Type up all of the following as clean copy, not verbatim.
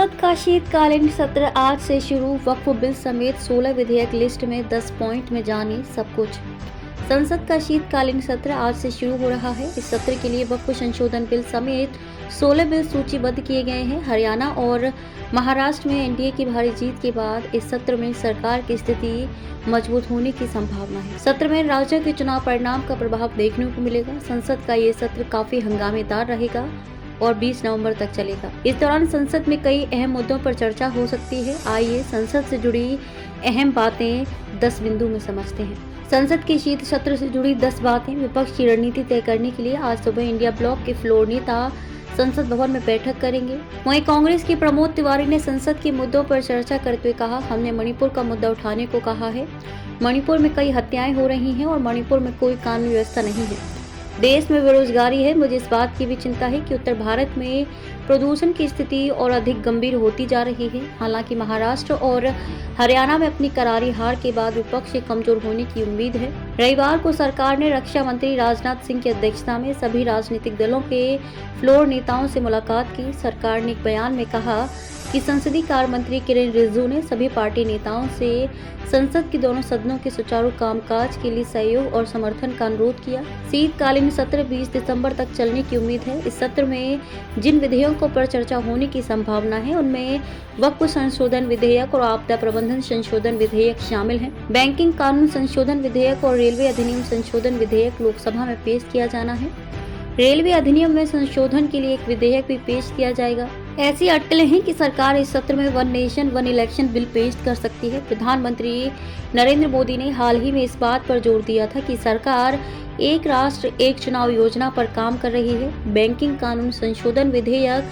संसद का शीतकालीन सत्र आज से शुरू। वक्फ बिल समेत 16 विधेयक लिस्ट में 10 पॉइंट में जानिए सब कुछ। संसद का शीतकालीन सत्र आज से शुरू हो रहा है। इस सत्र के लिए वक्फ संशोधन बिल समेत 16 बिल सूचीबद्ध किए गए हैं। हरियाणा और महाराष्ट्र में एनडीए की भारी जीत के बाद इस सत्र में सरकार की स्थिति मजबूत होने की संभावना है। सत्र में राज्यों के चुनाव परिणाम का प्रभाव देखने को मिलेगा। संसद का ये सत्र काफी हंगामेदार रहेगा और 20 नवंबर तक चलेगा। इस दौरान संसद में कई अहम मुद्दों पर चर्चा हो सकती है। आइए संसद से जुड़ी अहम बातें 10 बिंदु में समझते हैं। संसद के शीत सत्र से जुड़ी 10 बातें। विपक्ष की रणनीति तय करने के लिए आज सुबह इंडिया ब्लॉक के फ्लोर नेता संसद भवन में बैठक करेंगे। वहीं कांग्रेस के प्रमोद तिवारी ने संसद के मुद्दों पर चर्चा करते हुए कहा, हमने मणिपुर का मुद्दा उठाने को कहा है। मणिपुर में कई हत्याएं हो रही हैं और मणिपुर में कोई कानून व्यवस्था नहीं है। देश में बेरोजगारी है। मुझे इस बात की भी चिंता है कि उत्तर भारत में प्रदूषण की स्थिति और अधिक गंभीर होती जा रही है। हालांकि महाराष्ट्र और हरियाणा में अपनी करारी हार के बाद विपक्ष के कमजोर होने की उम्मीद है। रविवार को सरकार ने रक्षा मंत्री राजनाथ सिंह की अध्यक्षता में सभी राजनीतिक दलों के फ्लोर नेताओं से मुलाकात की। सरकार ने एक बयान में कहा कि संसदीय कार्य मंत्री किरेन रिजिजू ने सभी पार्टी नेताओं से संसद के दोनों सदनों के सुचारू कामकाज के लिए सहयोग और समर्थन का अनुरोध किया। शीतकालीन सत्र 20 दिसंबर तक चलने की उम्मीद है। इस सत्र में जिन विधेयकों पर चर्चा होने की संभावना है उनमें वक्फ संशोधन विधेयक और आपदा प्रबंधन संशोधन विधेयक शामिल हैं। बैंकिंग कानून संशोधन विधेयक और रेलवे अधिनियम संशोधन विधेयक लोकसभा में पेश किया जाना है। रेलवे अधिनियम में संशोधन के लिए एक विधेयक भी पेश किया जाएगा। ऐसी अटकलें हैं कि सरकार इस सत्र में one nation one election bill पेश कर सकती है। प्रधानमंत्री नरेंद्र मोदी ने हाल ही में इस बात पर जोर दिया था कि सरकार एक राष्ट्र एक चुनाव योजना पर काम कर रही है। बैंकिंग कानून संशोधन विधेयक,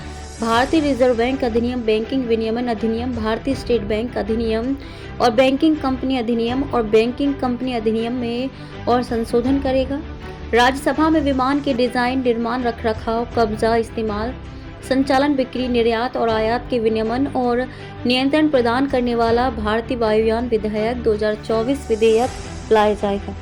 भारतीय रिजर्व बैंक अधिनियम, बैंकिंग विनियमन अधिनियम, भारतीय स्टेट बैंक अधिनियम और बैंकिंग कंपनी अधिनियम और बैंकिंग कंपनी अधिनियम में और संशोधन करेगा। राज्यसभा में विमान के डिजाइन, निर्माण, रखरखाव, कब्जा, इस्तेमाल, संचालन, बिक्री, निर्यात और आयात के विनियमन और नियंत्रण प्रदान करने वाला भारतीय वायुयान विधेयक 2024 विधेयक लाया जाएगा।